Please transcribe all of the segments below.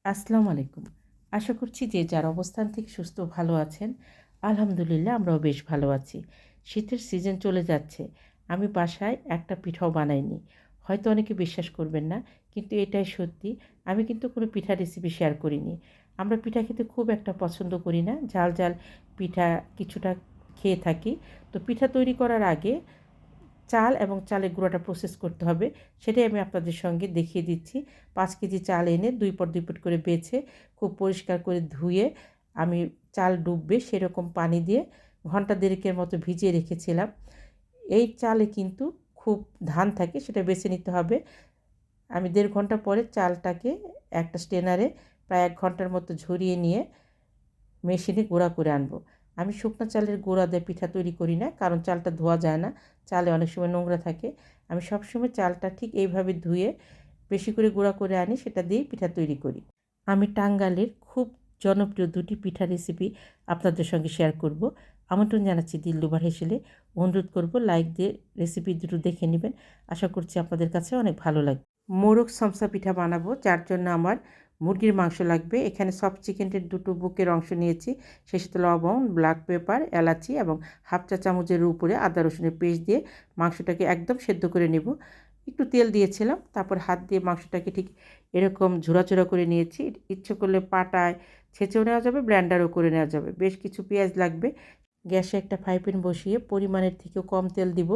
আসসালামু আলাইকুম। আশা করছি যে যার অবস্থান থেকে সুস্থ ভালো আছেন। আলহামদুলিল্লাহ আমরাও বেশ ভালো আছি। শীতের সিজন চলে যাচ্ছে। আমি বাসায় একটা পিঠাও বানাইনি। হয়তো অনেকে বিশ্বাস করবেন না, কিন্তু এটাই সত্যি। আমি কিন্তু কোনো পিঠার রেসিপি শেয়ার করিনি। আমরা পিঠা খেতে খুব একটা পছন্দ করি না। ঝাল, ঝাল পিঠা কিছুটা খেয়ে থাকি। তো পিঠা তৈরি করার আগে চাল এবং চালের গুঁড়াটা প্রসেস করতে হবে, সেটাই আমি আপনাদের সঙ্গে দেখিয়ে দিচ্ছি। ৫ কেজি চাল এনে ২ পট ২ পট করে বেছে খুব পরিষ্কার করে ধুয়ে আমি চাল ডুববে সেরকম পানি দিয়ে ঘন্টা দেড়েকের মতো ভিজিয়ে রেখেছিলাম। এই চালে কিন্তু খুব ধান থাকে, সেটা বেছে নিতে হবে। আমি ১.৫ ঘন্টা পরে চালটাকে একটা স্ট্রেনারে প্রায় ১ ঘন্টার মতো ঝরিয়ে নিয়ে মেশিনে গুঁড়া করে আনবো। আমি শুকনো চালের গুঁড়া দিয়ে পিঠা তৈরি করি না, কারণ চালটা ধোয়া যায় না। চালে অনেক সময় নোংরা থাকে। আমি সবসময় চালটা ঠিক এইভাবে ধুয়ে বেশি করে গুঁড়া করে আনি, সেটা দিয়েই পিঠা তৈরি করি। আমি টাঙ্গাইলের খুব জনপ্রিয় ২ টি পিঠার রেসিপি আপনাদের সঙ্গে শেয়ার করব। আমন্ত্রণ জানাচ্ছি দিলরুবা হেসেলে। অনুরোধ করব লাইক দিয়ে রেসিপি দুটো দেখে নেবেন। আশা করছি আপনাদের কাছে অনেক ভালো লাগবে। মোরগ সমসা পিঠা বানাবো, যার জন্য আমার মুরগির মাংস লাগবে। এখানে সফট চিকেনের ২টো বুকের অংশ নিয়েছি। সেই সাথে লবং, ব্ল্যাক পেপার, এলাচি এবং হাফ চা চামচের উপরে আদা রসুনের পেস্ট দিয়ে মাংসটাকে একদম সেদ্ধ করে নেব। একটু তেল দিয়েছিলাম, তারপর হাত দিয়ে মাংসটাকে ঠিক এরকম ঝুরাঝুরা করে নিয়েছি। ইচ্ছে করলে পাটায় ছেঁচেও নেওয়া যাবে, ব্লেন্ডারও করে নেওয়া যাবে। বেশ কিছু পেঁয়াজ লাগবে। গ্যাসে একটা ফ্রাই প্যান বসিয়ে পরিমাণের থেকেও কম তেল দিব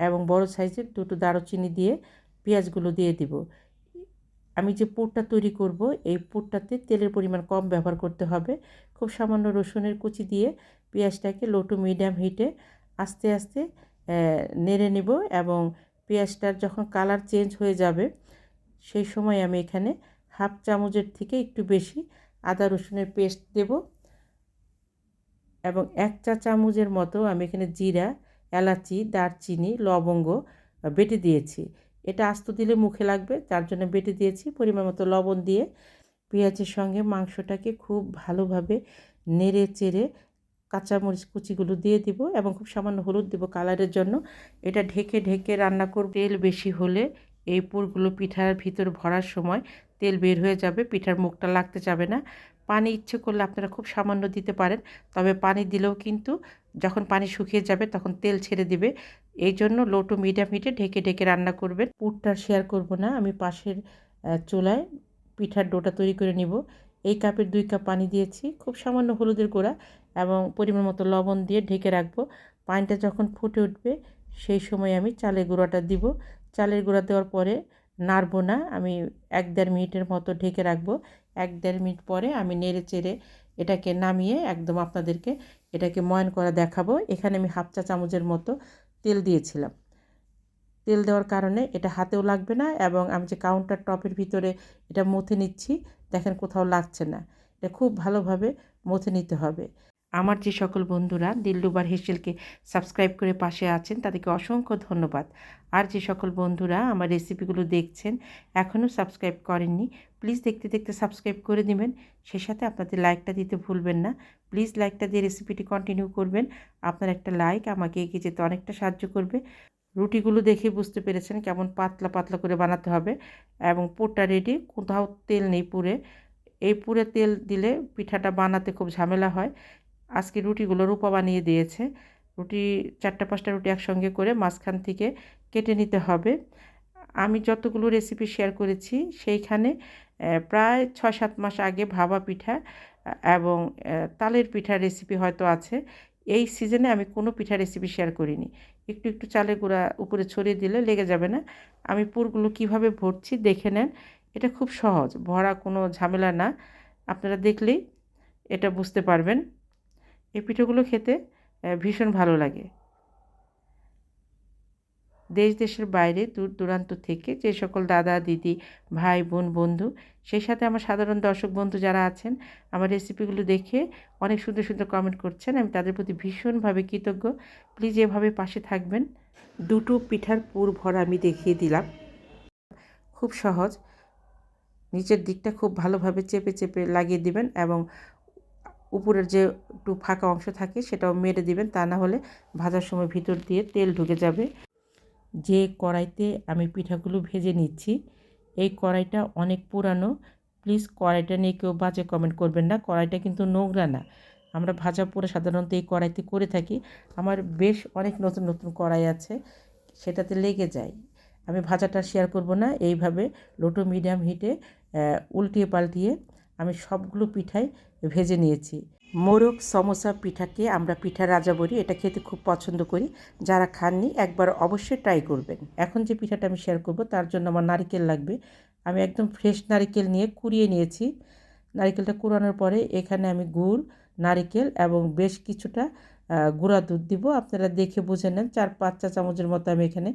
এবং বড় সাইজের 2টো দারুচিনি দিয়ে পেঁয়াজগুলো দিয়ে দিব। আমি যে পুরটা তৈরি করব, এই পুরটাতে তেলের পরিমাণ কম ব্যবহার করতে হবে। খুব সামান্য রসুনের কুচি দিয়ে পেঁয়াজটাকে লো টু মিডিয়াম হিটে আস্তে আস্তে নেড়ে নেব এবং পেঁয়াজটার যখন কালার চেঞ্জ হয়ে যাবে, সেই সময় আমি এখানে হাফ চামচের থেকে একটু বেশি আদা রসুনের পেস্ট দেব এবং 1 চা চামচের মতো আমি এখানে জিরা, এলাচি, দারচিনি, লবঙ্গ বেটে দিয়েছি। এটা আস্ত দিলে মুখে লাগবে, তার জন্য বেটে দিয়েছি। পরিমাণ মতো লবণ দিয়ে পেঁয়াজের সঙ্গে মাংসটাকে খুব ভালোভাবে নেড়ে চেড়ে কাঁচামরিচ কুচিগুলো দিয়ে দিব এবং খুব সামান্য হলুদ দিব কালারের জন্য। এটা ঢেকে ঢেকে রান্না করব। তেল বেশি হলে এই পুরগুলো পিঠার ভিতর ভরার সময় তেল বের হয়ে যাবে, পিঠার মুখটা লাগতে যাবে না। পানি ইচ্ছে করলে আপনারা খুব সামান্য দিতে পারেন, তবে পানি দিলেও কিন্তু যখন পানি শুকিয়ে যাবে তখন তেল ছেড়ে দিবে। এই জন্য লো টু মিডিয়াম হিটে ঢেকে ঢেকে রান্না করবেন। পুরটা শেয়ার করব না, আমি পাশের চুলায় পিঠার ডোটা তৈরি করে নিব। এই কাপের 2 কাপ পানি দিয়েছি, খুব সামান্য হলুদের গুঁড়া এবং পরিমাণ মতো লবণ দিয়ে ঢেকে রাখবো। পানিটা যখন ফুটে উঠবে সেই সময় আমি চালের গুঁড়াটা দিব। চালের গুঁড়া দেওয়ার পরে নাড়বো না, আমি 1-1.5 মিনিটের মতো ঢেকে রাখবো। 1-1.5 মিনিট পরে আমি নেড়ে চেড়ে এটাকে নামিয়ে একদম আপনাদেরকে এটাকে ময়ান করা দেখাবো। এখানে আমি হাফ চা চামচের মতো তেল দিয়েছিলাম। তেল দেওয়ার কারণে এটা হাতেও লাগবে না এবং আমি যে কাউন্টার টপের ভিতরে এটা মথে নিচ্ছি, দেখেন কোথাও লাগছে না। এটা খুব ভালোভাবে মথে নিতে হবে। আমার যে সকল বন্ধুরা দিলরুবার হেসেলকে সাবস্ক্রাইব করে পাশে আছেন, তাদেরকে অসংখ্য ধন্যবাদ। আর যে সকল বন্ধুরা আমার রেসিপিগুলো দেখছেন এখনও সাবস্ক্রাইব করেননি, প্লিজ দেখতে দেখতে সাবস্ক্রাইব করে দিবেন। সেই সাথে আপনাদের লাইকটা দিতে ভুলবেন না। প্লিজ লাইকটা দিয়ে রেসিপিটি কন্টিনিউ করবেন। আপনার একটা লাইক আমাকে এগিয়ে যেতে অনেকটা সাহায্য করবে। রুটিগুলো দেখে বুঝতে পেরেছেন কেমন পাতলা পাতলা করে বানাতে হবে এবং পুরটা রেডি। কোথাও তেল নেই পুরে। এই পুরে তেল দিলে পিঠাটা বানাতে খুব ঝামেলা হয়। আজকে রুটিগুলো রূপা বানিয়ে দিয়েছে। রুটি 4-5টা রুটি একসঙ্গে করে মাঝখান থেকে কেটে নিতে হবে। আমি যতগুলো রেসিপি শেয়ার করেছি সেইখানে প্রায় 6-7 মাস আগে ভাপা পিঠা এবং তালের পিঠার রেসিপি হয়তো আছে। এই সিজনে আমি কোনো পিঠা রেসিপি শেয়ার করিনি। একটু একটু চালের গুঁড়া উপরে ছড়িয়ে দিলে লেগে যাবে না। আমি পুরগুলো কিভাবে ভরছি দেখে নেন। এটা খুব সহজ, ভরা কোনো ঝামেলা না। আপনারা দেখলেই এটা বুঝতে পারবেন। এই পিঠাগুলো খেতে ভীষণ ভালো লাগে। দেশ দেশের বাইরে দূর দূরান্ত থেকে যে সকল দাদা দিদি ভাই বোন বন্ধু, সেই সাথে আমার সাধারণ দর্শক বন্ধু যারা আছেন আমার রেসিপিগুলো দেখে অনেক সুন্দর সুন্দর কমেন্ট করছেন, আমি তাদের প্রতি ভীষণভাবে কৃতজ্ঞ। প্লিজ এভাবে পাশে থাকবেন। 2টো পিঠার পুর ভরা আমি দেখিয়ে দিলাম। খুব সহজ। নিচের দিকটা খুব ভালোভাবে চেপে চেপে লাগিয়ে দিবেন এবং উপরের যে একটু ফাঁকা অংশ থাকে সেটাও মেরে দিবেন, তা না হলে ভাজার সময় ভিতর দিয়ে তেল ঢুকে যাবে। যে কড়াইতে আমি পিঠাগুলো ভেজে নিচ্ছি, এই কড়াইটা অনেক পুরানো। প্লিজ কড়াইটা নিয়ে কেউ বাজে কমেন্ট করবেন না, কড়াইটা কিন্তু নোংরা না। আমরা ভাজা পোড়া সাধারণত এই কড়াইতে করে থাকি। আমার বেশ অনেক নতুন নতুন কড়াই আছে, সেটাতে লেগে যায়। আমি ভাজাটা শেয়ার করব না। এইভাবে লো টু মিডিয়াম হিটে উল্টিয়ে পাল্টিয়ে আমি সবগুলো পিঠাই ভেজে নিয়েছি। মোরগ সমোসা পিঠাকে আমরা পিঠার রাজা বলি, এটা খেতে খুব পছন্দ করি। যারা খাননি একবার অবশ্যই ট্রাই করবেন। এখন যে পিঠাটা আমি শেয়ার করব তার জন্য আমার নারকেল লাগবে। আমি একদম ফ্রেশ নারকেল নিয়ে কুড়িয়ে নিয়েছি। নারকেলটা কুড়ানোর পরে এখানে আমি গুড়, নারকেল এবং বেশ কিছুটা গুঁড়া দুধ দিব। আপনারা দেখে বুঝে নেন, 4-5 চা চামচের মতো আমি এখানে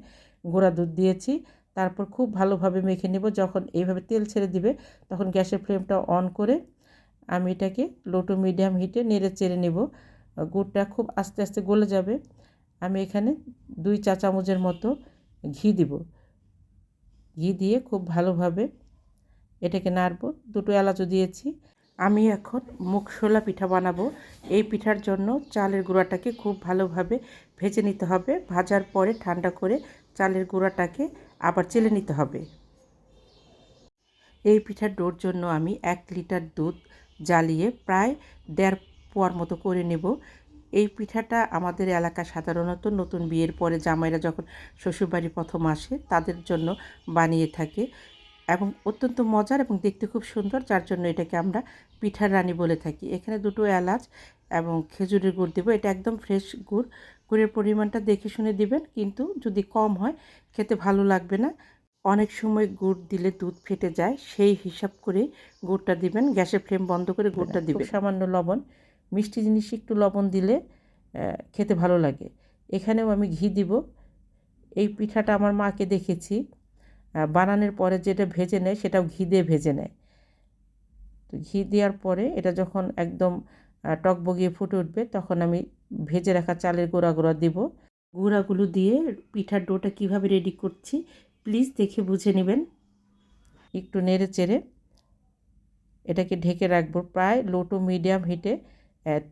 গুঁড়া দুধ দিয়েছি। তারপর খুব ভালোভাবে মেখে নেব। যখন এইভাবে তেল ছেড়ে দিবে তখন গ্যাসের ফ্লেমটা অন করে আমি এটাকে লো টু মিডিয়াম হিটে নেড়ে চেড়ে নেব। গুড়টা খুব আস্তে আস্তে গলে যাবে। আমি এখানে 2 চা চামচের মতো ঘি দিব। ঘি দিয়ে খুব ভালোভাবে এটাকে নাড়ব। 2টো এলাচও দিয়েছি। আমি এখন মুগশোলা পিঠা বানাবো। এই পিঠার জন্য চালের গুঁড়াটাকে খুব ভালোভাবে ভেজে নিতে হবে। ভাজার পরে ঠান্ডা করে চালের গুঁড়াটাকে আবার চেলে নিতে হবে। এই পিঠার ডোর জন্য আমি 1 লিটার দুধ জ্বালিয়ে প্রায় 1.5 পোয়ার মতো করে নেব। এই পিঠাটা আমাদের এলাকায় সাধারণত নতুন বিয়ের পরে জামাইরা যখন শ্বশুরবাড়ি প্রথম আসে তাদের জন্য বানিয়ে থাকে এবং অত্যন্ত মজার এবং দেখতে খুব সুন্দর, যার জন্য এটাকে আমরা পিঠার রানী বলে থাকি। এখানে 2টো এলাচ এবং খেজুরের গুড় দেবো। এটা একদম ফ্রেশ গুড়। গুড়ের পরিমাণটা দেখে শুনে দিবেন, কিন্তু যদি কম হয় খেতে ভালো লাগবে না। অনেক সময় গুড় দিলে দুধ ফেটে যায়, সেই হিসাব করে গুড়টা দিবেন। গ্যাসের ফ্লেম বন্ধ করে গুড়টা দিবেন। সামান্য লবণ, মিষ্টি জিনিস একটু লবণ দিলে খেতে ভালো লাগে। এখানেও আমি ঘি দিব। এই পিঠাটা আমার মাকে দেখেছি বানানোর পরে যেটা ভেজে নেয় সেটাও ঘি দিয়ে ভেজে নেয়। তো ঘি দেওয়ার পরে এটা যখন একদম টকবগিয়ে ফুটে উঠবে তখন আমি ভেজে রাখা চালের গুঁড়া দিব। গুঁড়াগুলো দিয়ে পিঠার ডোটা কিভাবে রেডি করছি প্লিজ দেখে বুঝে নেবেন। একটু নেড়ে চেড়ে এটাকে ঢেকে রাখবো প্রায় লো টু মিডিয়াম হিটে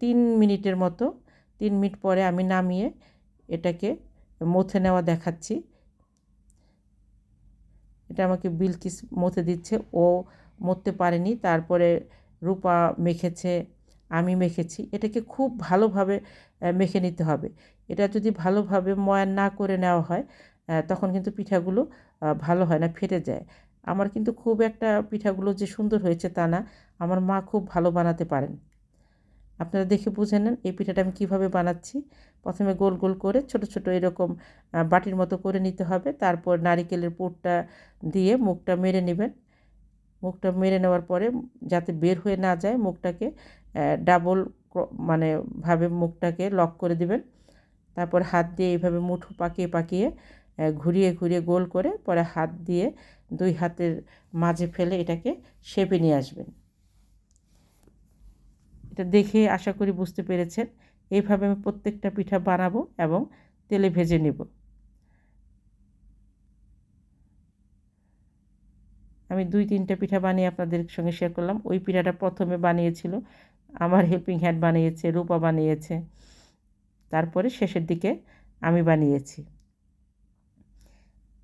3 মিনিটের মতো। 3 মিনিট পরে আমি নামিয়ে এটাকে মথে নেওয়া দেখাচ্ছি। এটা আমাকে বিলকিস মথে দিচ্ছে, ও মথতে পারেনি। তারপরে রূপা মেখেছে, আমি মেখেছি। এটাকে খুব ভালোভাবে মেখে নিতে হবে। এটা যদি ভালোভাবে ময়ান না করে নেওয়া হয় তখন কিন্তু পিঠাগুলো ভালো হয় না, ফেটে যায়। আমার কিন্তু খুব একটা পিঠাগুলো যে সুন্দর হয়েছে তা না, আমার মা খুব ভালো বানাতে পারেন। আপনারা দেখে বুঝে নেন এই পিঠাটা আমি কীভাবে বানাচ্ছি। প্রথমে গোল গোল করে ছোট ছোট এরকম বাটির মতো করে নিতে হবে। তারপর নারিকেলের পুরটা দিয়ে মুখটা মেরে নেবেন। মুখটা মেরে নেওয়ার পরে যাতে বের হয়ে না যায় মুখটাকে ডাবল মানে ভাবে মুখটাকে লক করে দিবেন। তারপর হাত দিয়ে এইভাবে মুঠো পাকিয়ে পাকিয়ে ঘুরিয়ে ঘুরিয়ে গোল করে পরে হাত দিয়ে 2 হাতের মাঝে ফেলে এটাকে শেপে নিয়ে আসবেন। এটা দেখে আশা করি বুঝতে পেরেছেন। এইভাবে আমি প্রত্যেকটা পিঠা বানাবো এবং তেলে ভেজে নেব। আমি 2-3টা পিঠা বানিয়ে আপনাদের সঙ্গে শেয়ার করলাম। ওই পিঠাটা প্রথমে বানিয়েছিল আমার হেল্পিং হ্যান্ড, বানিয়েছে রূপা, বানিয়েছে তারপরে শেষের দিকে আমি বানিয়েছি।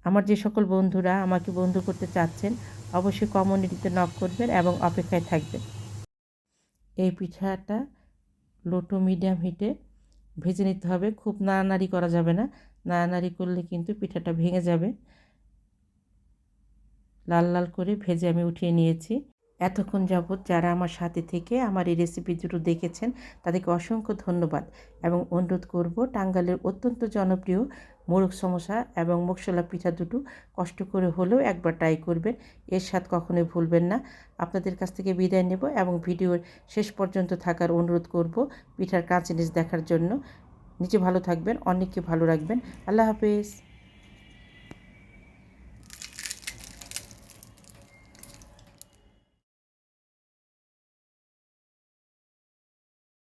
আমার যে সকল বন্ধুরা আমাকে বন্ধু করতে চাচ্ছেন অবশ্যই কমিউনিটিতে নক করবেন এবং অপেক্ষায় থাকবেন। এই পিঠাটা লো টু মিডিয়াম হিটে ভেজে নিতে হবে। খুব নাড়ানাড়ি করা যাবে না, নাড়ানাড়ি করলে কিন্তু পিঠাটা ভেঙে যাবে। লাল লাল করে ভেজে আমি উঠিয়ে নিয়েছি। এতক্ষণ যাবৎ যারা আমার সাথে থেকে আমার এই রেসিপি দুটো দেখেছেন তাদেরকে অসংখ্য ধন্যবাদ এবং অনুরোধ করব টাঙ্গাইলের অত্যন্ত জনপ্রিয় মোরগ সমোসা এবং মুগশোলা পিঠা দুটো কষ্ট করে হলেও একবার ট্রাই করবেন। এর স্বাদ কখনোই ভুলবেন না। আপনাদের কাছ থেকে বিদায় নেব এবং ভিডিওর শেষ পর্যন্ত থাকার অনুরোধ করব পিঠার কাঁচা নিচ দেখার জন্য। নিজে ভালো থাকবেন, অনেককে ভালো রাখবেন। আল্লাহ হাফেজ।